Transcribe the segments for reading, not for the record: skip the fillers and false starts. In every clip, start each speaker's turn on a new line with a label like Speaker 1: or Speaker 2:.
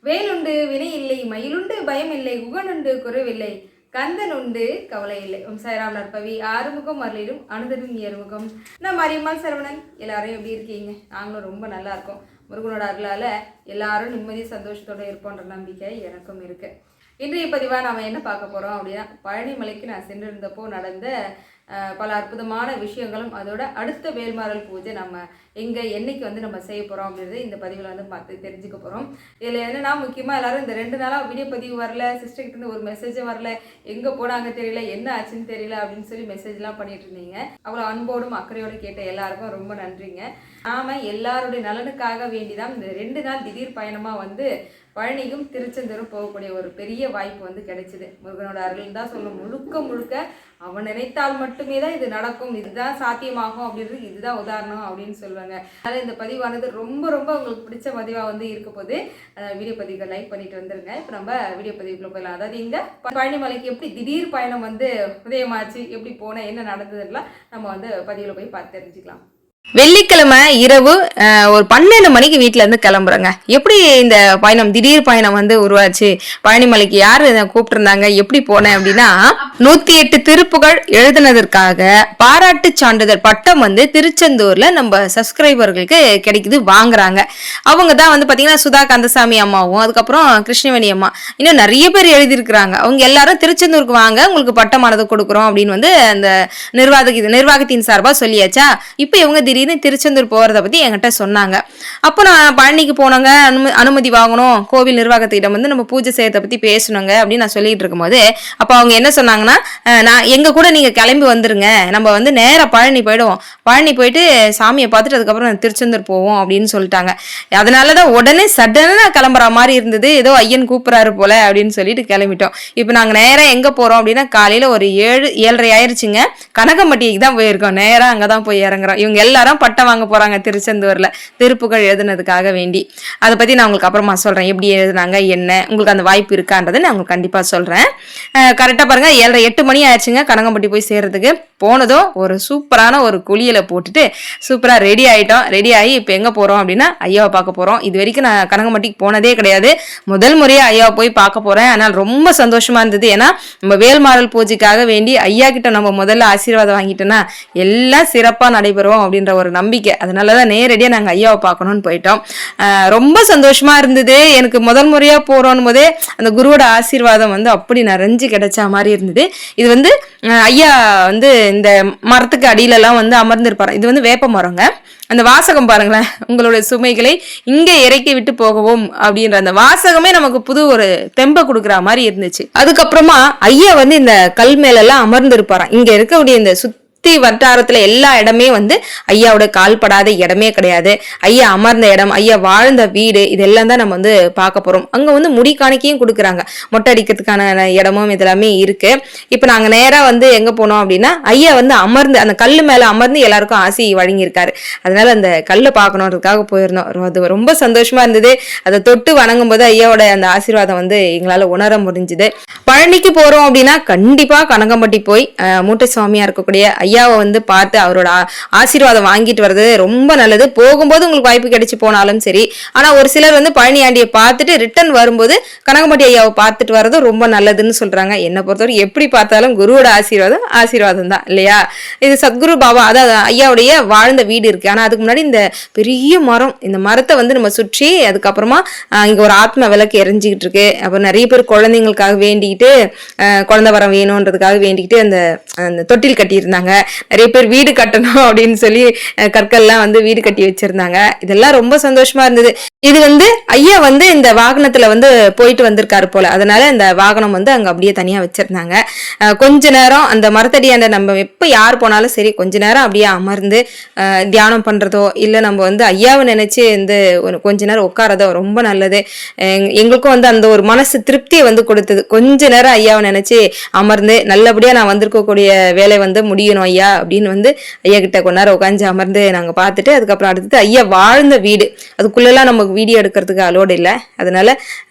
Speaker 1: வேலுண்டு வினை இல்லை, மயிலுண்டு பயம் இல்லை, குகனுண்டு குறைவில்லை, கந்தன் உண்டு கவலை இல்லை. ஓம் சாய்ராம். நற்பவி ஆறுமுகம் அருளிடும் அனுதனும் ஏறுமுகம். நான் மரியம்மாள் சரவணன். எல்லாரும் எப்படி இருக்கீங்க? நாங்களும் ரொம்ப நல்லா இருக்கோம். முருகனோட அருளால் எல்லாரும் நிம்மதி சந்தோஷத்தோடு இருப்போன்ற நம்பிக்கை எனக்கும் இருக்குது. இன்றைய பதிவாக நாம் என்ன பார்க்க போகிறோம் அப்படின்னா, பழனி மலைக்கு நான் சென்றிருந்தப்போ நடந்த பல அற்புதமான விஷயங்களும் அதோட அடுத்த வேல்மாறல் பூஜை நம்ம எங்கே என்னைக்கு நம்ம செய்ய போகிறோம் அப்படின்றது இந்த பதிவில் பார்த்து தெரிஞ்சுக்க போகிறோம். இதில் என்னென்னா, முக்கியமாக எல்லோரும் இந்த 2 நாளாக வீடியோ பதிவு வரல, சிஸ்டர்கிட்ட ஒரு மெசேஜும் வரல, எங்கே போனாங்க தெரியல, என்ன ஆச்சுன்னு தெரியல அப்படின்னு சொல்லி மெசேஜ்லாம் பண்ணிட்டு இருந்தீங்க. அவ்வளோ அன்போடும் அக்கறையோடு கேட்ட எல்லாருக்கும் ரொம்ப நன்றிங்க. நாம் எல்லாருடைய நலனுக்காக வேண்டிதான் இந்த 2 நாள் திடீர் பயணமாக பழனிக்கும் திருச்செந்தூரும் போகக்கூடிய ஒரு பெரிய வாய்ப்பு கிடைச்சிது. முருகனோட அருள் தான் சொல்லும். முழுக்க அவன் நினைத்தால் மட்டுமே தான் இது நடக்கும், இதுதான் சாத்தியமாகும் அப்படின்றது இதுதான் உதாரணம் அப்படின்னு சொல்லுவாங்க. அதனால் இந்த பதிவானது ரொம்ப உங்களுக்கு பிடிச்ச பதிவாக இருக்க போது வீடியோ பதிவுகள் லைக் பண்ணிட்டு வந்துருங்க. இப்போ நம்ம வீடியோ பதிவுக்குள்ள போயிடலாம். அதாவது இந்த பழனி மலைக்கு எப்படி திடீர் பயணம் உதயமாச்சு, எப்படி போன, என்ன நடந்ததுலாம் நம்ம பதிவில் போய் பார்த்து தெரிஞ்சுக்கலாம்.
Speaker 2: வெள்ளிக்கிழமை இரவு ஒரு 12 மணிக்கு வீட்டுல இருந்து கிளம்புறேங்க. எப்படி இந்த பயணம், திடீர் பயணம் உருவாச்சு, பழனிமலைக்கு யாரு கூப்பிட்டு இருந்தாங்க, எப்படி போனேன் அப்படின்னா, 108 திருப்புகழ் எழுதினதற்காக பாராட்டு சான்றிதழ் பட்டம் திருச்செந்தூர்ல நம்ம சப்ஸ்கிரைபர்களுக்கு கிடைக்குது, வாங்குறாங்க. அவங்க தான் பாத்தீங்கன்னா சுதா கந்தசாமி அம்மாவும், அதுக்கப்புறம் கிருஷ்ணவேணி அம்மா, இன்னும் நிறைய பேர் எழுதியிருக்கிறாங்க. அவங்க எல்லாரும் திருச்செந்தூருக்கு வாங்க, உங்களுக்கு பட்டமானது கொடுக்குறோம் அப்படின்னு அந்த நிர்வாகத்தின் சார்பா சொல்லியாச்சா. இப்ப இவங்க திடீர்னு திருச்செந்தூர் போறத பத்தி என்கிட்ட சொன்னாங்க. அப்போ நான் பழனிக்கு போனோங்க, அனுமதி வாங்கணும், கோவில் நிர்வாகத்திடம் நம்ம பூஜை செய்யறத பத்தி பேசணுங்க அப்படின்னு நான் சொல்லிட்டு இருக்கும்போது, அப்ப அவங்க என்ன சொன்னாங்கன்னா, நான் எங்க கூட நீங்க கிளம்பி வந்துருங்க, நம்ம நேரா பழனி போயிடுவோம், பழனி போயிட்டு சாமியை பார்த்துட்டு அதுக்கப்புறம் திருச்செந்தூர் போவோம் அப்படின்னு சொல்லிட்டாங்க. அதனாலதான் உடனே சடனா கிளம்புற மாதிரி இருந்தது. ஏதோ ஐயன் கூப்பிடுறாரு போல அப்படின்னு சொல்லிட்டு கிளம்பிட்டோம். இப்போ நாங்க நேரா எங்க போறோம் அப்படின்னா, காலையில ஒரு 7:30 ஆயிடுச்சுங்க. கனகம்பட்டிக்கு தான் போயிருக்கோம். நேரா அங்கதான் போய் இறங்குறோம். இவங்க எல்லாரும் பட்டம் வாங்க போறாங்க திருச்செந்தூர்ல, திருப்புகழ் எழுதுனதுக்காக வேண்டி. அதை பத்தி நான் உங்களுக்கு அப்புறமா சொல்றேன், எப்படி எழுதுனாங்க, என்ன உங்களுக்கு அந்த வாய்ப்பு இருக்கான்றதை நான் உங்களுக்கு கண்டிப்பா சொல்றேன். கரெக்டா பாருங்க, 7:30 8 மணி ஆயிடுச்சுங்க கனகம்பட்டி போய் சேர்றதுக்கு. போனதும் ஒரு சூப்பரான ஒரு குளியலை போட்டுட்டு சூப்பரா ரெடி ஆயிட்டோம். ரெடி ஆகி இப்ப எங்க போறோம் அப்படின்னா, ஐயாவை பார்க்க போறோம். இது வரைக்கும் நான் கனகம்பட்டிக்கு போனதே கிடையாது, முதல் முறையா ஐயாவை போய் பார்க்க போறேன். ஆனால் ரொம்ப சந்தோஷமா இருந்தது. ஏன்னா நம்ம வேல்மாறல் பூஜைக்காக வேண்டி ஐயா கிட்ட நம்ம முதல்ல ஆசீர்வாதம் வாங்கிட்டோம்னா எல்லாம் சிறப்பா நடைபெறும் அப்படின்ற ஒரு நம்பிக்கை. அதனாலதான் நேரடியா நாங்க ஐயாவை பார்க்கணும்னு போயிட்டோம். ரொம்ப சந்தோஷமா இருந்தது. எனக்கு முதல் முறையா போறோம் போதே அந்த குருவோட ஆசீர்வாதம் அப்படி நிறைஞ்சு கிடைச்ச மாதிரி இருந்தது. இது ஐயா இந்த மரத்துக்கு அடியில எல்லாம் அமர்ந்திருப்பாரு. இது வேப்ப மரங்க. அந்த வாசகம் பாருங்களேன், உங்களுடைய சுமைகளை இங்கே இறக்கி விட்டு போகவும் அப்படின்ற அந்த வாசகமே நமக்கு புது ஒரு தெம்பை கொடுக்குற மாதிரி இருந்துச்சு. அதுக்கப்புறமா ஐயா இந்த கல் மேல எல்லாம் அமர்ந்திருப்பாராம். இங்க இருக்கக்கூடிய இந்த சுத்தி வட்டாரத்துல எல்லா இடமே ஐயாவோட கால்படாத இடமே கிடையாது. ஐயா அமர்ந்த இடம், ஐயா வாழ்ந்த வீடு, இதெல்லாம் தான் நம்ம பார்க்க போறோம். அங்க முடி காணிக்கையும் கொடுக்குறாங்க, மொட்டை அடிக்கிறதுக்கான இடமும் இதெல்லாமே இருக்கு. இப்ப நாங்க நேரா எங்க போனோம் அப்படின்னா, ஐயா அமர்ந்து அந்த கல்லு மேல அமர்ந்து எல்லாருக்கும் ஆசி வழங்கியிருக்காரு. அதனால அந்த கல்லை பார்க்கணுன்றதுக்காக போயிருந்தோம். அது ரொம்ப சந்தோஷமா இருந்தது. அதை தொட்டு வணங்கும் போது ஐயாவோட அந்த ஆசீர்வாதம் எங்களால உணர முடிஞ்சுது. பழனிக்கு போறோம் அப்படின்னா கண்டிப்பா கனகம்பட்டி போய் மூட்டை சுவாமியா இருக்கக்கூடிய ஐயாவை பார்த்து அவரோட ஆசீர்வாதம் வாங்கிட்டு வர்றது ரொம்ப நல்லது. போகும்போது உங்களுக்கு வாய்ப்பு கிடைச்சு போனாலும் சரி. ஆனா ஒரு சிலர் பழனி ஆண்டியை பார்த்துட்டு ரிட்டர்ன் வரும்போது கனகம்பட்டி ஐயாவை பார்த்துட்டு வர்றது ரொம்ப நல்லதுன்னு சொல்றாங்க. என்னை பொறுத்தவரை எப்படி பார்த்தாலும் குருவோட ஆசீர்வாதம் தான் இல்லையா. இது சத்குரு பாபா, அதாவது ஐயாவுடைய வாழ்ந்த வீடு இருக்கு. ஆனா அதுக்கு முன்னாடி இந்த பெரிய மரம், இந்த மரத்தை நம்ம சுற்றி அதுக்கப்புறமா இங்க ஒரு ஆத்ம விளக்கு எரிஞ்சுக்கிட்டு இருக்கு. அப்புறம் நிறைய பேர் குழந்தைங்களுக்காக வேண்டிக்கிட்டு, குழந்தை வரம் வேணும்ன்றதுக்காக வேண்டிக்கிட்டு அந்த தொட்டில் கட்டியிருந்தாங்க. நிறைய பேர் வீடு கட்டணும் அப்படின்னு சொல்லி கற்கள்லாம் வீடு கட்டி வச்சிருந்தாங்க. இதெல்லாம் ரொம்ப சந்தோஷமா இருந்தது. இது ஐயா இந்த வாகனத்துல போயிட்டு வந்திருக்காரு போல. அதனால இந்த வாகனம் அங்க அப்படியே தனியா வச்சிருந்தாங்க. கொஞ்ச நேரம் அந்த மரத்தடியாண்ட நம்ம எப்ப யார் போனாலும் சரி கொஞ்ச நேரம் அப்படியே அமர்ந்து தியானம் பண்றதோ இல்ல நம்ம ஐயாவை நினைச்சு கொஞ்ச நேரம் உட்காரதோ ரொம்ப நல்லது. எங்களுக்கும் அந்த ஒரு மனசு திருப்தியை கொடுத்தது. கொஞ்ச நேரம் ஐயாவை நினைச்சு அமர்ந்து நல்லபடியா நான் வந்திருக்கக்கூடிய வேலை முடியணும், ஐயா அப்படின்னு வந்து ஐயா கிட்ட கொஞ்ச நேரம் உட்காந்து அமர்ந்து நாங்கள் பார்த்துட்டு அதுக்கப்புறம் அடுத்தது ஐயா வாழ்ந்த வீடு, அதுக்குள்ளெல்லாம் நமக்கு வீடியோ எடுக்கிறதுக்கு அலோடு இல்லை. அதனால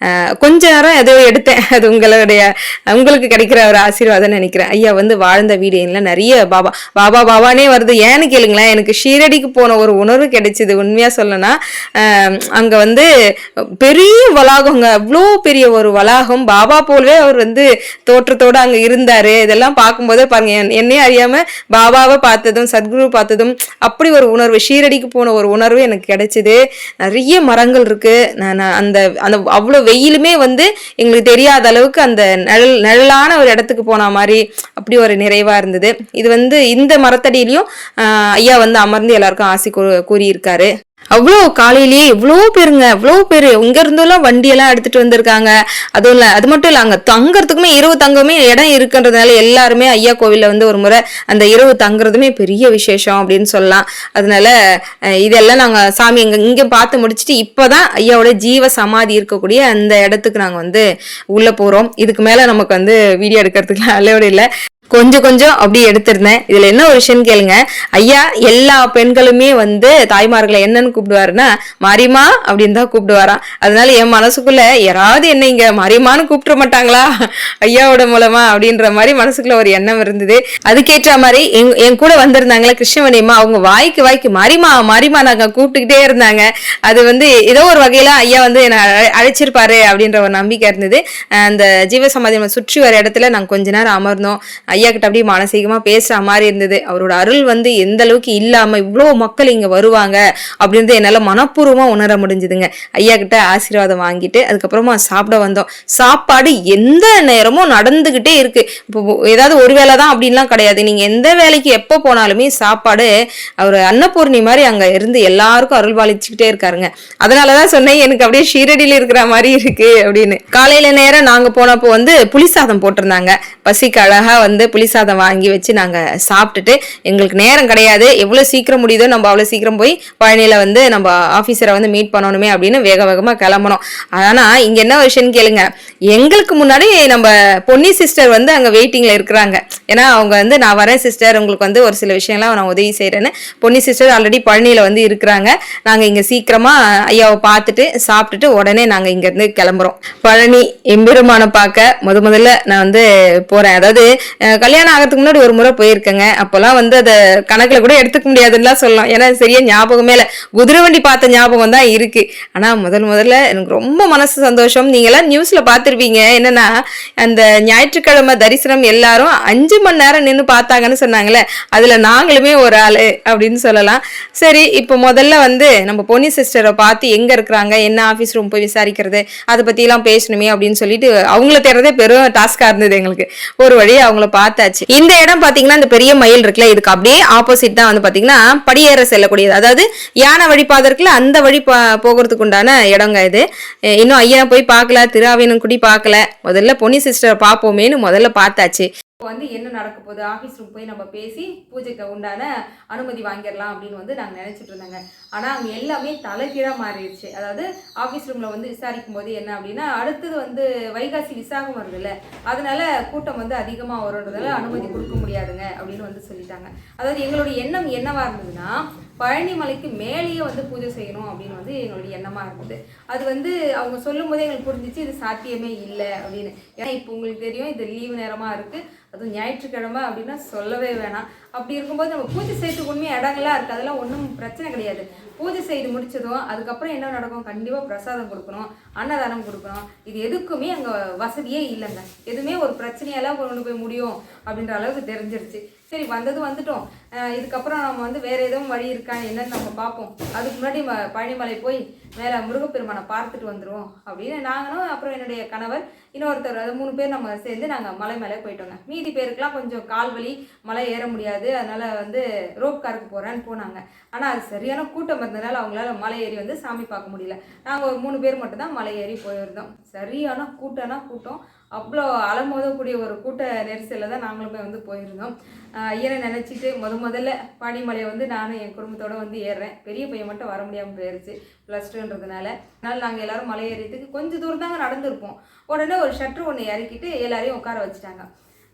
Speaker 2: கொஞ்ச நேரம் ஏதோ எடுத்தேன். அது உங்களுக்கு கிடைக்கிற ஒரு ஆசீர்வாதம் நினைக்கிறேன். ஐயா வந்து வாழ்ந்த வீடு எல்லாம் நிறைய பாபா பாபா பாபானே வருது. ஏன்னு கேளுங்களேன், எனக்கு ஷீரடிக்கு போன ஒரு உணர்வு கிடைச்சிது. உண்மையா சொல்லனா அங்க வந்து பெரிய வளாகங்க, அவ்வளோ பெரிய ஒரு வளாகம், பாபா போலவே அவர் வந்து தோற்றத்தோட அங்க இருந்தாரு. இதெல்லாம் பார்க்கும்போதே பாருங்க, என்னையே அறியாம பாபாவை பார்த்ததும் சத்குரு பார்த்ததும் அப்படி ஒரு உணர்வு, ஷீரடிக்கு போன ஒரு உணர்வு எனக்கு கிடைச்சிது. நிறைய மரங்கள் இருக்கு. நான் அந்த அந்த அவ்வளோ வெயிலுமே வந்து எங்களுக்கு தெரியாத அளவுக்கு அந்த நிழலான ஒரு இடத்துக்கு போன மாதிரி அப்படி ஒரு நிறைவா இருந்தது. இது வந்து இந்த மரத்தடியிலையும் ஐயா வந்து அமர்ந்து எல்லாருக்கும் ஆசை கூறியிருக்காரு. அவ்வளோ காலையிலேயே எவ்வளோ பேருங்க, அவ்வளோ பேர் இங்க இருந்தெல்லாம் வண்டியெல்லாம் எடுத்துட்டு வந்திருக்காங்க. அதுவும் இல்லை, அது மட்டும் இல்லை, அங்கே தங்குறதுக்குமே இரவு தங்கமே இடம் இருக்குன்றதுனால எல்லாருமே ஐயா கோவிலில் வந்து ஒரு முறை அந்த இரவு தங்குறதுமே பெரிய விசேஷம் அப்படின்னு சொல்லலாம். அதனால இதெல்லாம் நாங்கள் சாமி இங்கே பார்த்து முடிச்சுட்டு இப்போதான் ஐயாவோட ஜீவ சமாதி இருக்கக்கூடிய அந்த இடத்துக்கு நாங்கள் வந்து உள்ளே போகிறோம். இதுக்கு மேலே நமக்கு வந்து வீடியோ எடுக்கிறதுக்குலாம் அளவோடு இல்லை. கொஞ்சம் அப்படி எடுத்திருந்தேன். இதுல என்ன ஒரு விஷயம் கேளுங்க, ஐயா எல்லா பெண்களுமே வந்து தாய்மார்களை என்னன்னு கூப்பிடுவாருன்னா மாரியம்மா அப்படின்னு தான் கூப்பிடுவாராம். அதனால என் மனசுக்குள்ள யாராவது என்ன இங்க மாரியம்மான்னு கூப்பிட மாட்டாங்களா ஐயாவோட மூலமா அப்படின்ற மாதிரி மனசுக்குள்ள ஒரு எண்ணம் இருந்தது. அதுக்கேற்ற மாதிரி என் கூட வந்திருந்தாங்களே கிருஷ்ணவனியம்மா, அவங்க வாய்க்கு மாரியம்மா நாங்க கூப்பிட்டுக்கிட்டே இருந்தாங்க. அது வந்து ஏதோ ஒரு வகையில ஐயா வந்து என்ன அழைச்சிருப்பாரு அப்படின்ற ஒரு நம்பிக்கை இருந்தது. அந்த ஜீவசமாதி சுற்றி வர இடத்துல நாங்க கொஞ்ச நேரம் அமர்ந்தோம். ஐயா கிட்ட அப்படியே மானசீகமா பேசுற மாதிரி இருந்தது. அவரோட அருள் வந்து எந்த அளவுக்கு இல்லாம இவ்வளவு மக்கள் இங்க வருவாங்க அப்படின்றது என்னால மனப்பூர்வமா உணர முடிஞ்சுதுங்க. ஐயா கிட்ட ஆசீர்வாதம் வாங்கிட்டு அதுக்கப்புறமா சாப்பிட வந்தோம். சாப்பாடு எந்த நேரமும் நடந்துகிட்டே இருக்கு. இப்போ ஏதாவது ஒரு வேலை தான் அப்படின்லாம் கிடையாது. நீங்க எந்த வேலைக்கு எப்போ போனாலுமே சாப்பாடு அவர் அன்னபூர்ணி மாதிரி அங்க இருந்து எல்லாருக்கும் அருள் பாலிச்சுக்கிட்டே இருக்காருங்க. அதனாலதான் சொன்னேன் எனக்கு அப்படியே ஷீரடியில இருக்கிற மாதிரி இருக்கு அப்படின்னு. காலையில நேரம் நாங்க போனப்போ வந்து புளிசாதம் போட்டிருந்தாங்க. பசிக்கு அழகா வந்து புளிசாதம் வாங்கி வச்சு நாங்கள் சாப்பிட்டுட்டு எங்களுக்கு நேரம் கிடையாது, எவ்வளோ சீக்கிரம் முடியுதோ நம்ம அவ்வளோ சீக்கிரம் போய் பழனியில் வந்து நம்ம ஆஃபீஸரை வந்து மீட் பண்ணணுமே அப்படின்னு வேகமாக கிளம்பணும். ஆனால் இங்கே என்ன விஷயம்னு கேளுங்க, எங்களுக்கு முன்னாடி நம்ம பொன்னி சிஸ்டர் வந்து அங்கே வெயிட்டிங்கில் இருக்கிறாங்க. ஏன்னா அவங்க வந்து நான் வரேன் சிஸ்டர், உங்களுக்கு வந்து ஒரு சில விஷயங்கள்லாம் நான் உதவி செய்கிறேன்னு பொன்னி சிஸ்டர் ஆல்ரெடி பழனியில் வந்து இருக்கிறாங்க. நாங்கள் இங்கே சீக்கிரமாக ஐயாவை பார்த்துட்டு சாப்பிட்டுட்டு உடனே நாங்கள் இங்கேருந்து கிளம்புறோம். பழனி எம்பெருமானை பார்க்க முதல்ல நான் வந்து போகிறேன். அதாவது கல்யாணம் ஆகிறதுக்கு முன்னாடி ஒரு முறை போயிருக்கேங்க. அப்போல்லாம் வந்து அதை கணக்கில் கூட எடுத்துக்க முடியாதுன்னு சொல்லலாம். ஏன்னா சரியா ஞாபகமே இல்லை, குதிரை வண்டி பார்த்த ஞாபகம் தான் இருக்கு. ஆனால் முதல்ல எனக்கு ரொம்ப மனசு சந்தோஷம். நீங்களாம் நியூஸ்ல பார்த்துருப்பீங்க, என்னன்னா அந்த ஞாயிற்றுக்கிழமை தரிசனம் எல்லாரும் 5 மணி நேரம் நின்று பார்த்தாங்கன்னு சொன்னாங்களே, அதுல நாங்களுமே ஒரு ஆளு அப்படின்னு சொல்லலாம். சரி, இப்போ முதல்ல வந்து நம்ம பொன்னி சிஸ்டரை பார்த்து எங்க இருக்கிறாங்க, என்ன ஆஃபீஸ் ரூம் போய் விசாரிக்கிறது, அதை பத்தி எல்லாம் பேசணுமே அப்படின்னு சொல்லிட்டு அவங்கள தேடுறதே பெரும் டாஸ்கா இருந்தது எங்களுக்கு. ஒரு வழி அவங்கள பார்த்தாச்சு. இந்த இடம் பாத்தீங்கன்னா இந்த பெரிய மயில் இருக்குல்ல, இதுக்கு அப்படியே ஆப்போசிட் தான் வந்து பாத்தீங்கன்னா படியேற செல்லக்கூடியது. அதாவது யானை வழிபாதை இருக்குல்ல, அந்த வழி போகிறதுக்கு உண்டான இடங்க இது. இன்னும் ஐயா போய் பார்க்கல, திருஆவினங்குடி பார்க்கல. முதல்ல பொன்னி சிஸ்டர் பார்ப்போமேன்னு முதல்ல பார்த்தாச்சு.
Speaker 1: வந்து என்ன நடக்க போகுது, ஆஃபீஸ் ரூம் போய் நம்ம பேசி பூஜைக்கு உண்டான அனுமதி வாங்கிடலாம் அப்படின்னு வந்து நாங்கள் நினச்சிட்டு இருந்தாங்க. ஆனால் அங்கே எல்லாமே தலைகீழாக மாறிடுச்சு. அதாவது ஆஃபீஸ் ரூமில் வந்து விசாரிக்கும் போது என்ன அப்படின்னா, அடுத்தது வந்து வைகாசி விசாகம் வருதுல்ல, அதனால கூட்டம் வந்து அதிகமாக வருன்றதால அனுமதி கொடுக்க முடியாதுங்க அப்படின்னு வந்து சொல்லிட்டாங்க. அதாவது எங்களுடைய எண்ணம் என்னவா இருந்ததுன்னா, பழனி மலைக்கு மேலேயே வந்து பூஜை செய்யணும் அப்படின்னு வந்து எங்களுடைய எண்ணமாக இருந்தது. அது வந்து அவங்க சொல்லும் போதே எங்களுக்கு புரிஞ்சிச்சு இது சாத்தியமே இல்லை அப்படின்னு. ஏன்னா இப்போ உங்களுக்கு தெரியும் இது லீவு நேரமாக இருக்குது, அதுவும் ஞாயிற்றுக்கிழமை அப்படின்னா சொல்லவே வேணாம். அப்படி இருக்கும்போது நம்ம பூஜை செய்யறதுக்கு உண்மையாக இடங்கள்லாம் இருக்குது, அதெல்லாம் ஒன்றும் பிரச்சனை கிடையாது. பூஜை செய்து முடிச்சதும் அதுக்கப்புறம் என்ன நடக்கும், கண்டிப்பாக பிரசாதம் கொடுக்கணும், அன்னதானம் கொடுக்கணும். இது எதுக்குமே அங்கே வசதியே இல்லைங்க. எதுவுமே ஒரு பிரச்சனையெல்லாம் கொண்டு போய் முடியும் அப்படின்ற அளவுக்கு தெரிஞ்சிருச்சு. சரி, வந்துட்டோம். இதுக்கப்புறம் நம்ம வந்து வேறு எதுவும் வழி இருக்கான்னு என்னன்னு நம்ம பார்ப்போம். அதுக்கு முன்னாடி பழனிமலை போய் மேலே முருகப்பெருமானை பார்த்துட்டு வந்துடுவோம் அப்படின்னு நாங்களும் அப்புறம் என்னுடைய கணவர் இன்னொருத்தர், அது 3 பேர் நம்ம சேர்ந்து நாங்கள் மலை மேலே போயிட்டோங்க. மீதி பேருக்குலாம் கொஞ்சம் கால் வலி, மலை ஏற முடியாது, அதனால் வந்து ரோப் காருக்கு போகிறேன்னு போனாங்க. ஆனால் அது சரியான கூட்டம் இருந்ததுனால அவங்களால மலை ஏறி வந்து சாமி பார்க்க முடியல. நாங்கள் ஒரு 3 பேர் மட்டும்தான் மலை ஏறி போயிருந்தோம். சரியான கூட்டம், அவ்வளோ அலமோதக்கூடிய ஒரு கூட்ட நெரிசலில் தான் நாங்களுமே வந்து போயிருந்தோம். ஐயனை நினச்சிட்டு முதல்ல பழனிமலையை வந்து நானும் என் குடும்பத்தோடு வந்து ஏறுறேன். பெரிய பையன் மட்டும் வர முடியாமல் போயிடுச்சு, +2ன்றதுனால. அதனால் நாங்கள் எல்லோரும் மலை ஏறியதுக்கு கொஞ்சம் தூரம் தாங்க நடந்திருப்போம். உடனே ஒரு ஷட்டர் ஒன்று இறக்கிட்டு எல்லாரையும் உட்கார வச்சுட்டாங்க.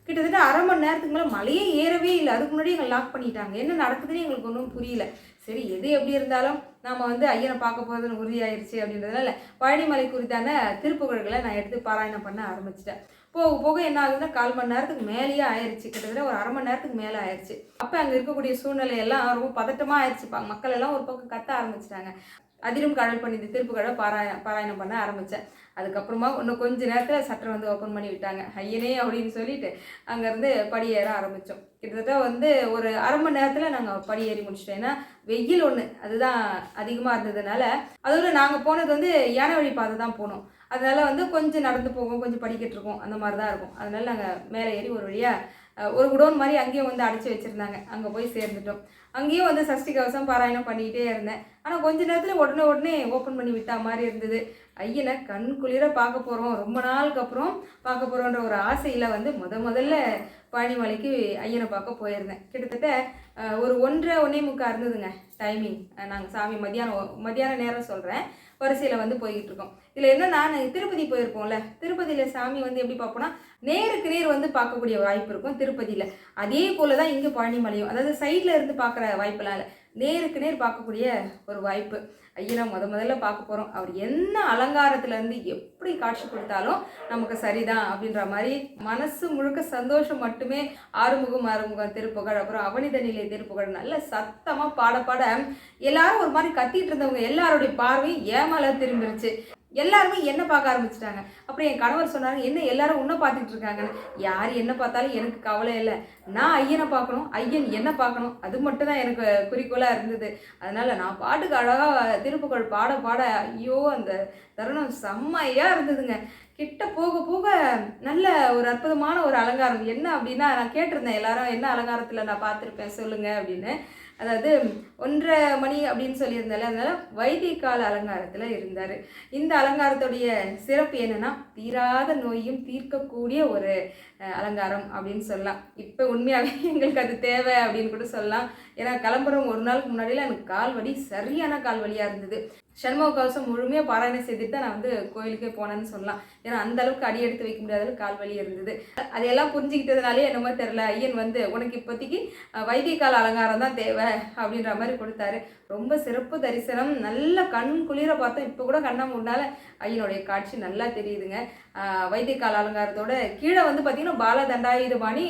Speaker 1: கிட்டத்தட்ட அரை மணி நேரத்துக்கு மேலே மலையே ஏறவே இல்லை. அதுக்கு முன்னாடி எங்களை லாக் பண்ணிட்டாங்க. என்ன நடக்குதுன்னு எங்களுக்கு ஒன்றும் புரியல. சரி, எது எப்படி இருந்தாலும் நம்ம வந்து ஐயனை பார்க்க போகிறதுன்னு உறுதியாயிருச்சு அப்படின்றதுனால பழனிமலை குறித்தான திருப்புகழ்களை நான் எடுத்து பாராயணம் பண்ண ஆரம்பிச்சிட்டேன். போக போக என்ன ஆகுதுன்னா 1/4 மணி நேரத்துக்கு மேலேயே ஆயிடுச்சு. கிட்டத்தட்ட ஒரு அரை மணி நேரத்துக்கு மேலே ஆயிடுச்சு. அப்போ அங்கே இருக்கக்கூடிய சூழ்நிலையெல்லாம் ரொம்ப பதட்டமாக ஆயிடுச்சுப்பாங்க. மக்கள் எல்லாம் ஒரு பக்கம் கத்த ஆரம்பிச்சிட்டாங்க. அதிரும் கடல் பண்ணிது திருப்புகழை பாராயணம் பண்ண ஆரம்பித்தேன். அதுக்கப்புறமா இன்னும் கொஞ்ச நேரத்தில் சட்டர் வந்து ஓப்பன் பண்ணி விட்டாங்க. ஐயனே அப்படின்னு சொல்லிட்டு அங்கேருந்து படி ஏற ஆரம்பித்தோம். கிட்டத்தட்ட வந்து ஒரு அரை மணி நேரத்தில் நாங்கள் படி ஏறி முடிச்சிட்டோம். ஏன்னா வெயில் ஒன்று அதுதான் அதிகமாக இருந்ததுனால, அதோட நாங்கள் போனது வந்து யானை வழி பாதை தான் போனோம். அதனால வந்து கொஞ்சம் நடந்து போகும், கொஞ்சம் படிக்கிட்டு இருக்கோம், அந்த மாதிரி தான் இருக்கும். அதனால நாங்கள் மேலே ஏறி ஒரு வழியாக ஒரு குடோன் மாதிரி அங்கேயும் வந்து அடைச்சி வச்சுருந்தாங்க. அங்கே போய் சேர்ந்துட்டோம். அங்கேயும் வந்து சஷ்டி கவசம் பாராயணம் பண்ணிக்கிட்டே இருந்தேன். ஆனால் கொஞ்ச நேரத்தில் உடனே ஓப்பன் பண்ணி விட்டா மாதிரி இருந்தது. ஐயனை கண் குளிர பார்க்க போகிறோம், ரொம்ப நாளுக்கு அப்புறம் பார்க்க போகிறோன்ற ஒரு ஆசையில் வந்து முதல்ல பழனிமலைக்கு ஐயனை பார்க்க போயிருந்தேன். கிட்டத்தட்ட ஒரு 1:30 இருந்ததுங்க டைமிங். நாங்கள் சாமி மத்தியான நேரம் சொல்கிறேன், வரிசையில் வந்து போய்கிட்டு இருக்கோம். இதில் என்னன்னா, நாங்கள் திருப்பதி போயிருப்போம்ல, திருப்பதியில் சாமி வந்து எப்படி பார்ப்போம்னா நேருக்கு நேர் வந்து பார்க்கக்கூடிய வாய்ப்பு இருக்கும் திருப்பதியில். அதே போல் தான் இங்கே பழனிமலையும், அதாவது சைடில் இருந்து பார்க்குற வாய்ப்பெல்லாம் இல்லை, நேருக்கு நேர் பார்க்கக்கூடிய ஒரு வாய்ப்பு. ஐயனை முதல்ல பார்க்க போகிறோம். அவர் என்ன அலங்காரத்துலேருந்து எப்படி காட்சி கொடுத்தாலும் நமக்கு சரிதான் அப்படின்ற மாதிரி மனசு முழுக்க சந்தோஷம் மட்டுமே. ஆறுமுகம் திருப்புகழ், அப்புறம் அவனித நிலை திருப்புகழ் நல்ல சத்தமாக பாட எல்லாரும் ஒரு மாதிரி கத்திட்டு இருந்தவங்க எல்லாருடைய பார்வையும் ஏமால திரும்பிருச்சு. எல்லாருமே என்ன பார்க்க ஆரம்பிச்சிட்டாங்க. அப்புறம் என் கணவர் சொன்னாங்க, என்ன எல்லாரும் உன்னை பார்த்துட்டு இருக்காங்கன்னு. யார் என்ன பார்த்தாலும் எனக்கு கவலை இல்லை, நான் ஐயனை பார்க்கணும், ஐயன் என்ன பார்க்கணும், அது மட்டும் தான் எனக்கு குறிக்கோளாக இருந்தது. அதனால நான் பாட்டுக்கு அழகாக திருப்புகழ் பாட ஐயோ அந்த தருணம் செம்மையாக இருந்ததுங்க. கிட்ட போக நல்ல ஒரு அற்புதமான ஒரு அலங்காரம். என்ன அப்படின்னா, நான் கேட்டிருந்தேன் எல்லாரும் என்ன அலங்காரத்தில் நான் பார்த்துருப்பேன் சொல்லுங்க அப்படின்னு. அதாவது 1:30 மணி அப்படின்னு சொல்லியிருந்தால, அதனால வைத்திய கால அலங்காரத்தில் இருந்தார். இந்த அலங்காரத்துடைய சிறப்பு என்னன்னா, தீராத நோயும் தீர்க்கக்கூடிய ஒரு அலங்காரம் அப்படின்னு சொல்லலாம். இப்போ உண்மையாகவே எங்களுக்கு அது தேவை அப்படின்னு கூட சொல்லலாம். ஏன்னா கிளம்புறோம் ஒரு நாளுக்கு முன்னாடியெல்லாம் எனக்கு கால் வலி, சரியான கால் வலியாக இருந்தது. சண்முக கவசம் முழுமையாக பாராயணம் செய்துட்டு தான் நான் வந்து கோயிலுக்கே போனேன்னு சொல்லலாம். ஏன்னா அந்த அளவுக்கு அடி எடுத்து வைக்க முடியாத அளவுக்கு கால் வலி இருந்தது. அதையெல்லாம் புரிஞ்சுக்கிட்டதுனாலே என்னமோ தெரில, ஐயன் வந்து உனக்கு இப்போதைக்கு வைத்திய கால அலங்காரம் தான் தேவை அப்படின்ற மாதிரி கொடுத்தாரு. ரொம்ப சிறப்பு தரிசனம், நல்ல கண் குளிர பார்த்தோம். இப்போ கூட கண்ணா முன்னால ஐயனுடைய காட்சி நல்லா தெரியுதுங்க. வைத்திய கால அலங்காரத்தோட கீழே வந்து பார்த்தீங்கன்னா பாலதண்டாயுதபாணி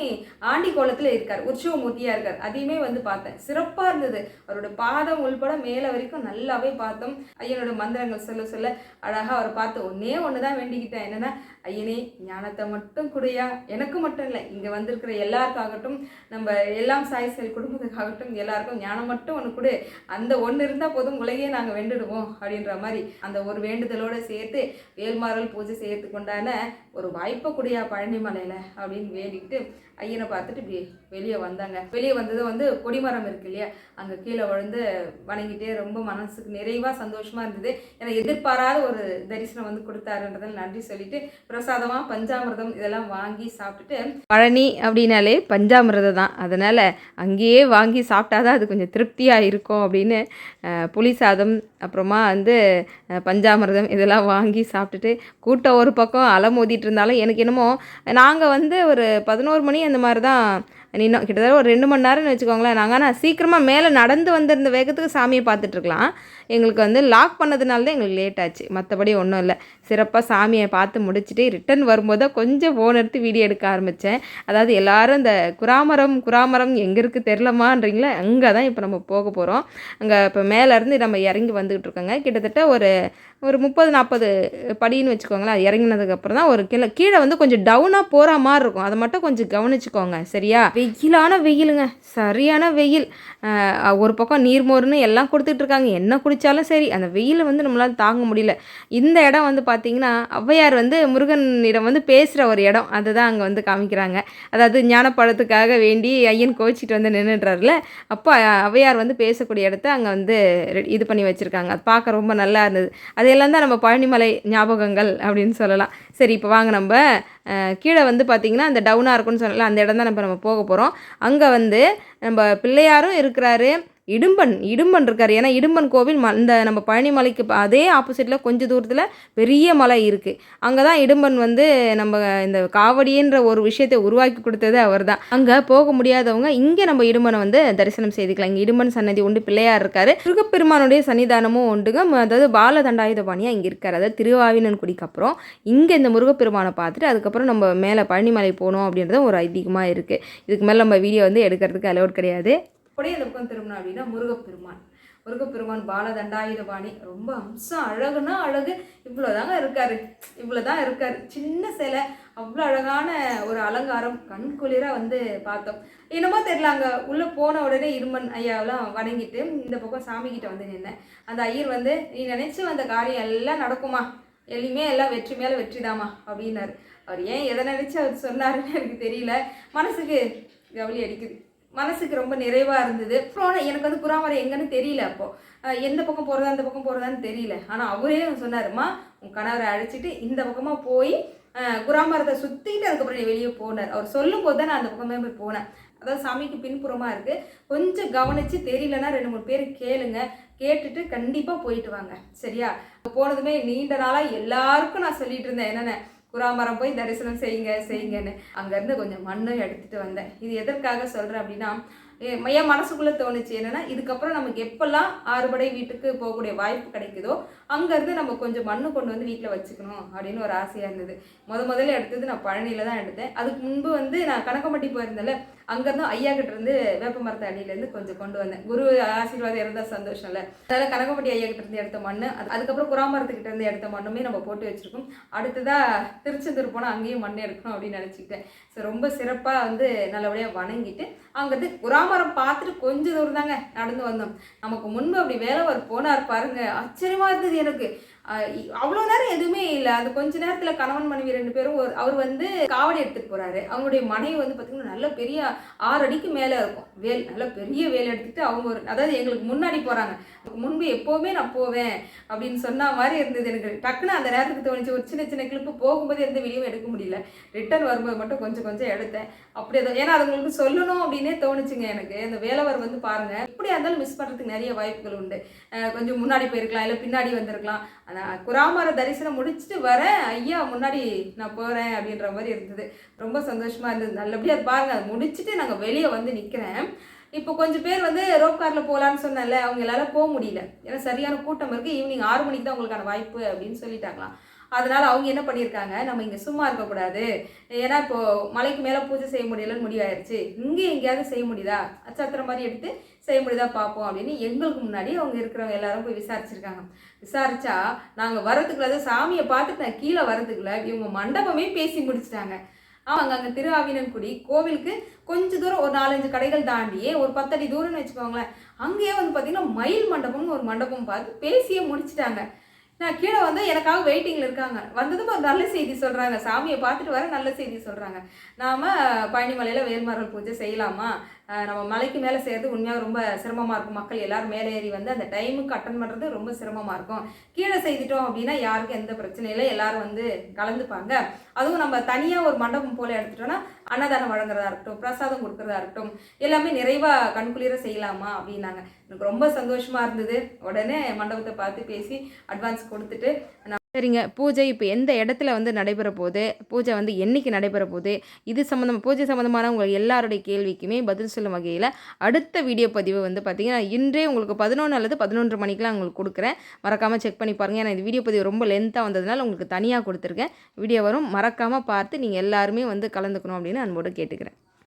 Speaker 1: ஆண்டி கோலத்தில் இருக்கார், உற்சவமூர்த்தியாக இருக்கார். அதையுமே வந்து பார்த்தேன், சிறப்பாக இருந்தது. அவரோட பாதம் உள்பட மேலே வரைக்கும் நல்லாவே பார்த்தோம். ஐயனோட மந்திரங்கள் சொல்ல அழகாக அவரை பார்த்து ஒன்று தான் வேண்டிக்கிட்டேன். என்னென்னா, ஐயனே ஞானத்தை மட்டும் கூடியா, எனக்கு மட்டும் இல்லை, இங்கே வந்திருக்கிற எல்லாருக்காகட்டும், நம்ம எல்லாம் சாய்சல் குடும்பத்துக்காகட்டும், எல்லாருக்கும் ஞானம் மட்டும் ஒன்று கொடு, அந்த ஒன்று இருந்தால் போதும், உலகையே நாங்கள் வென்றுடுவோம் அப்படின்ற மாதிரி அந்த ஒரு வேண்டுதலோடு சேர்த்து வேல்மாறல் பூஜை செய்யறதுக்கு கொண்டான ஒரு வாய்ப்பை கூடியா பழனிமலையில் அப்படின்னு வேண்டிக்கிட்டு ஐயனை பார்த்துட்டு இப்படி வெளியே வந்தாங்க. வெளியே வந்ததும் வந்து கொடிமரம் இருக்கு இல்லையா, அங்கே கீழே விழுந்து வணங்கிட்டே ரொம்ப மனசுக்கு நிறைவாக சந்தோஷமாக இருந்தது. ஏன்னா எதிர்பாராத ஒரு தரிசனம் வந்து கொடுத்தாருன்றதில் நன்றி சொல்லிட்டு பிரசாதமாக பஞ்சாமிர்தம் இதெல்லாம் வாங்கி சாப்பிட்டுட்டு,
Speaker 2: பழனி அப்படின்னாலே பஞ்சாமிர்தம் தான், அதனால் அங்கேயே வாங்கி சாப்பிட்டாதான் அது கொஞ்சம் திருப்தியாக இருக்கும் அப்படின்னு புளி சாதம் அப்புறமா வந்து பஞ்சாமிர்தம் இதெல்லாம் வாங்கி சாப்பிட்டுட்டு கூட்டம் ஒரு பக்கம் அலமோதிட்டு இருந்தாலும் எனக்கு என்னமோ நாங்கள் வந்து ஒரு 11 மணி அந்த மாதிரி தான் நின்னோம். கிட்டத்தட்ட ஒரு 2 மணி நேரம்னு வச்சுக்கோங்களேன். நாங்கள் ஆனால் சீக்கிரமாக மேலே நடந்து வந்திருந்த வேகத்துக்கு சாமியை பார்த்துட்ருக்கலாம். எங்களுக்கு வந்து லாக் பண்ணதுனால தான் எங்களுக்கு லேட் ஆச்சு, மற்றபடி ஒன்றும் இல்லை. சிறப்பாக சாமியை பார்த்து முடிச்சுட்டு ரிட்டன் வரும்போது தான் கொஞ்சம் ஃபோன் எடுத்து வீடியோ எடுக்க ஆரம்பித்தேன். அதாவது எல்லோரும் இந்த குராமரம் எங்கே இருக்குது தெரிலமான்றீங்களா, அங்கே தான் இப்போ நம்ம போக போகிறோம். அங்கே இப்போ மேலேருந்து நம்ம இறங்கி வந்துக்கிட்டு இருக்கோங்க. கிட்டத்தட்ட ஒரு 30-40 படின்னு வச்சுக்கோங்களேன். அது இறங்கினதுக்கப்புறம் தான் ஒரு கீழே வந்து கொஞ்சம் டவுனாக போகிற மாதிரி இருக்கும், அதை மட்டும் கொஞ்சம் கவனிச்சுக்கோங்க சரியா. வெயிலான வெயிலுங்க, சரியான வெயில். ஒரு பக்கம் நீர்மோர்னு எல்லாம் கொடுத்துட்ருக்காங்க, என்ன குடித்தாலும் சரி அந்த வெயிலை வந்து நம்மளால் தாங்க முடியல. இந்த இடம் வந்து பார்த்திங்கன்னா ஔவையார் வந்து முருகனிடம் வந்து பேசுகிற ஒரு இடம், அதுதான் அங்கே வந்து காமிக்கிறாங்க. அதாவது ஞானப்பழத்துக்காக வேண்டி ஐயன் கோச்சிட்டு வந்து நின்றுடுறாருல, அப்போ ஔவையார் வந்து பேசக்கூடிய இடத்த அங்கே வந்து இது பண்ணி வச்சுருக்காங்க. அது பார்க்க ரொம்ப நல்லா இருந்தது. அதெல்லாம் தான் நம்ம பழனிமலை ஞாபகங்கள் அப்படின்னு சொல்லலாம். சரி, இப்போ வாங்க நம்ம கீழே வந்து பார்த்திங்கன்னா அந்த டவுனாக இருக்குன்னு சொல்லலாம், அந்த இடம் தான் நம்ம போக போகிறோம். அங்கே வந்து நம்ம பிள்ளையாரும் இருக்கிறாரு, இடும்பன் இருக்கார். ஏன்னா இடும்பன் கோவில் இந்த நம்ம பழனிமலைக்கு அதே ஆப்போசிட்டில் கொஞ்சம் தூரத்தில் பெரிய மலை இருக்குது. அங்கே தான் இடும்பன் வந்து நம்ம இந்த காவடின்ற ஒரு விஷயத்தை உருவாக்கி கொடுத்தது அவர் தான். அங்கே போக முடியாதவங்க இங்கே நம்ம இடும்பனை வந்து தரிசனம் செய்துக்கலாம். இங்கே இடும்பன் சன்னதி உண்டு, பிள்ளையார் இருக்காரு, முருகப்பெருமானுடைய சன்னிதானமும் உண்டுங்க. அதாவது பால தண்டாயுதபாணியாக இங்கே இருக்கார். அதாவது திருவாவினன்குடிக்கு அப்புறம் இங்கே இந்த முருகப்பெருமானை பார்த்துட்டு அதுக்கப்புறம் நம்ம மேலே பழனிமலை போகணும் அப்படின்றது ஒரு ஐதீகமாக இருக்குது. இதுக்கு மேலே நம்ம வீடியோ வந்து எடுக்கிறதுக்கு அலோட் கிடையாது. அப்படியே இந்த பக்கம் திரும்பினோம் அப்படின்னா முருகப்பெருமான் பால தண்டாயுதபாணி ரொம்ப அம்சம் அழகுனா அழகு. இவ்வளோதாங்க இருக்காரு, சின்ன சிலை, அவ்வளோ அழகான ஒரு அலங்காரம், கண் குளிராக வந்து பார்த்தோம். என்னமோ தெரியல, அங்கே உள்ளே போன உடனே இருமன் ஐயாவெல்லாம் வணங்கிட்டு இந்த பக்கம் சாமிக்கிட்ட வந்து நின்னேன். அந்த ஐயர் வந்து நீ நினச்சி வந்த காரியம் எல்லாம் நடக்குமா, எல்லாம் வெற்றி மேலே வெற்றிதாமா அப்படின்னாரு. அவர் ஏன் எதை நினச்சி அவர் சொன்னாருன்னு எனக்கு தெரியல. மனசுக்கு கவலி அடிக்குது, மனசுக்கு ரொம்ப நிறைவாக இருந்தது. அப்புறம் எனக்கு வந்து குராமரம் எங்கன்னு தெரியல, அப்போது எந்த பக்கம் போகிறதா அந்த பக்கம் போகிறதான்னு தெரியல. ஆனால் அவரே சொன்னாருமா, உன் கணவரை அழைச்சிட்டு இந்த பக்கமாக போய் குராமரத்தை சுற்றிட்டு அதுக்கப்புறம் நீ வெளியே போனார். அவர் சொல்லும் போது தான் நான் அந்த பக்கமே போய் போனேன். அதாவது சாமிக்கு பின்புறமாக இருக்குது, கொஞ்சம் கவனித்து தெரியலன்னா 2-3 பேர் கேட்டுட்டு கண்டிப்பாக போயிட்டு வாங்க, சரியா? போனதுமே நீண்ட நாளாக எல்லாருக்கும் நான் சொல்லிட்டு இருந்தேன், என்னென்ன குராமரம் போய் தரிசனம் செய்யுங்கன்னு. அங்கேருந்து கொஞ்சம் மண்ணும் எடுத்துகிட்டு வந்தேன். இது எதற்காக சொல்கிறேன் அப்படின்னா, என் மனசுக்குள்ளே தோணுச்சு என்னென்னா, இதுக்கப்புறம் நமக்கு எப்போல்லாம் ஆறுபடை வீட்டுக்கு போகக்கூடிய வாய்ப்பு கிடைக்குதோ அங்கேருந்து நம்ம கொஞ்சம் மண்ணு கொண்டு வந்து வீட்டில் வச்சுக்கணும் அப்படின்னு ஒரு ஆசையாக இருந்தது. முதல்ல எடுத்தது நான் பழனியில் தான் எடுத்தேன். அதுக்கு முன்பு வந்து நான் கணக்கம்பட்டி போயிருந்தேன்ல, அங்கேருந்து ஐயா கிட்டேருந்து வேப்ப மரத்து அடியிலேருந்து கொஞ்சம் கொண்டு வந்தேன். குரு ஆசீர்வாதம் இருந்தால் சந்தோஷம் இல்லை. அதனால் கணக்கம்பட்டி ஐயா கிட்டேருந்து எடுத்த மண், அதுக்கப்புறம் குராமரத்துக்கிட்ட இருந்து எடுத்த மண்ணுமே நம்ம போட்டு வச்சுருக்கோம். அடுத்ததாக திருச்செந்தூர் போனால் அங்கேயும் மண் எடுக்கணும் அப்படின்னு நினச்சிக்கிட்டேன். ஸோ ரொம்ப சிறப்பாக வந்து நல்லபடியாக வணங்கிட்டு அங்கேருந்து குராமரம் பார்த்துட்டு கொஞ்சம் தூரம் தாங்க நடந்து வந்தோம். நமக்கு முன்பு அப்படி வேலவர் போனார் பாருங்க, ஆச்சரியமாக இருந்தது எனக்கு. அவ்வளோ நேரம் எதுவுமே இல்லை. அது கொஞ்ச நேரத்தில் கணவன் மனைவி 2 பேரும் அவர் வந்து காவடி எடுத்துகிட்டு போகிறாரு. அவங்களுடைய மனைவி வந்து பார்த்திங்கன்னா நல்ல பெரிய 6 அடிக்கு மேலே இருக்கும் வேல், நல்ல பெரிய வேல் எடுத்துகிட்டு அவங்க அதாவது எங்களுக்கு முன்னாடி போகிறாங்க. முன்பு எப்போவுமே நான் போவேன் அப்படின்னு சொன்ன மாதிரி இருந்தது. எனக்கு டக்குன்னு அந்த நேரத்துக்கு தோணுச்சு. ஒரு சின்ன கிளிப்பு போகும்போது எந்த வீடியோவும் எடுக்க முடியல, ரிட்டர்ன் வரும்போது மட்டும் கொஞ்சம் எடுத்தேன். அப்படி ஏன்னா அது உங்களுக்கு சொல்லணும் அப்படின்னே தோணுச்சுங்க எனக்கு. அந்த வேலவர் வந்து பாருங்கள், எப்படியா இருந்தாலும் மிஸ் பண்ணுறதுக்கு நிறைய வாய்ப்புகள் உண்டு. கொஞ்சம் முன்னாடி போயிருக்கலாம், இல்லை பின்னாடி வந்திருக்கலாம். ஆனால் குராமர தரிசனம் முடிச்சுட்டு வரேன், ஐயா முன்னாடி நான் போகிறேன் அப்படின்ற மாதிரி இருந்தது. ரொம்ப சந்தோஷமாக இருந்தது. நல்லபடியாக அது பாருங்கள், அது முடிச்சுட்டு நாங்கள் வெளியே வந்து நிற்கிறேன். இப்போ கொஞ்சம் பேர் வந்து ரோப் காரில் போகலான்னு சொன்னால, அவங்க எல்லாரும் போக முடியல, ஏன்னா சரியான கூட்டம் இருக்குது. ஈவினிங் 6 மணிக்கு தான் உங்களுக்கான வாய்ப்பு அப்படின்னு சொல்லிட்டாங்களாம். அதனால் அவங்க என்ன பண்ணியிருக்காங்க, நம்ம இங்கே சும்மா இருக்கக்கூடாது, ஏன்னா இப்போது மலைக்கு மேலே பூஜை செய்ய முடியலன்னு முடிவாயிருச்சு, இங்கே எங்கேயாவது செய்ய முடியுதா, அச்சத்திரம் மாதிரி எடுத்து செய்ய முடியுதா பார்ப்போம் அப்படின்னு எங்களுக்கு முன்னாடி அவங்க இருக்கிறவங்க எல்லாரும் போய் விசாரிச்சிருக்காங்க. விசாரிச்சா நாங்கள் வரதுக்குள்ள, அதாவது சாமியை பார்த்துட்டு நான் கீழே வரதுக்குள்ள இவங்க மண்டபமே பேசி முடிச்சிட்டாங்க. ஆமாங்க, அங்கே திருஆவினன்குடி கோவிலுக்கு கொஞ்சம் தூரம் ஒரு 4-5 கடைகள் தாண்டியே ஒரு 10 அடி தூரம்னு வச்சுக்கோங்களேன், அங்கேயே வந்து பார்த்திங்கன்னா மயில் மண்டபம்னு ஒரு மண்டபம் பார்த்து பேசியே முடிச்சிட்டாங்க. நான் கீழே வந்து எனக்காக வெயிட்டிங்கில் இருக்காங்க. வந்ததும் ஒரு நல்ல செய்தி சொல்கிறாங்க, சாமியை பார்த்துட்டு வர நல்ல செய்தி சொல்கிறாங்க. நாம் பழனிமலையில் வேல்மாறல் பூஜை செய்யலாமா, நம்ம மலைக்கு மேலே செய்கிறது உண்மையாக ரொம்ப சிரமமாக இருக்கும். மக்கள் எல்லோரும் மேலே ஏறி வந்து அந்த டைமுக்கு அட்டன் பண்ணுறது ரொம்ப சிரமமாக இருக்கும். கீழே செய்துட்டோம் அப்படின்னா யாருக்கும் எந்த பிரச்சனையும் இல்லை, எல்லோரும் வந்து கலந்துப்பாங்க. அதுவும் நம்ம தனியாக ஒரு மண்டபம் போல் எடுத்துட்டோன்னா அன்னதானம் வழங்குறதா இருக்கட்டும், பிரசாதம் கொடுக்குறதா இருக்கட்டும், எல்லாமே நிறைவாக கண்குளிர செய்யலாமா அப்படின்னாங்க. எனக்கு ரொம்ப சந்தோஷமாக இருந்தது. உடனே மண்டபத்தை பார்த்து பேசி அட்வான்ஸ் கொடுத்துட்டு சரிங்க. பூஜை இப்போ எந்த இடத்துல வந்து நடைபெற போகுது, பூஜை வந்து என்றைக்கு நடைபெற போகுது, இது பூஜை சம்மந்தமான உங்கள் எல்லாருடைய கேள்விக்குமே பதில் சொல்லும் வகையில் அடுத்த வீடியோ பதிவு வந்து பார்த்திங்கன்னா இன்றே உங்களுக்கு 11 அல்லது 11:30 மணிக்கெலாம் உங்களுக்கு கொடுக்குறேன். மறக்காமல் செக் பண்ணி பாருங்கள். ஏன்னா இந்த வீடியோ பதிவு ரொம்ப லென்த்தாக வந்ததுனால உங்களுக்கு தனியாக கொடுத்துருக்கேன். வீடியோ வரும், மறக்காமல் பார்த்து நீங்கள் எல்லாருமே வந்து கலந்துக்கணும் அப்படின்னு அன்போடு கேட்டுக்கிறேன்.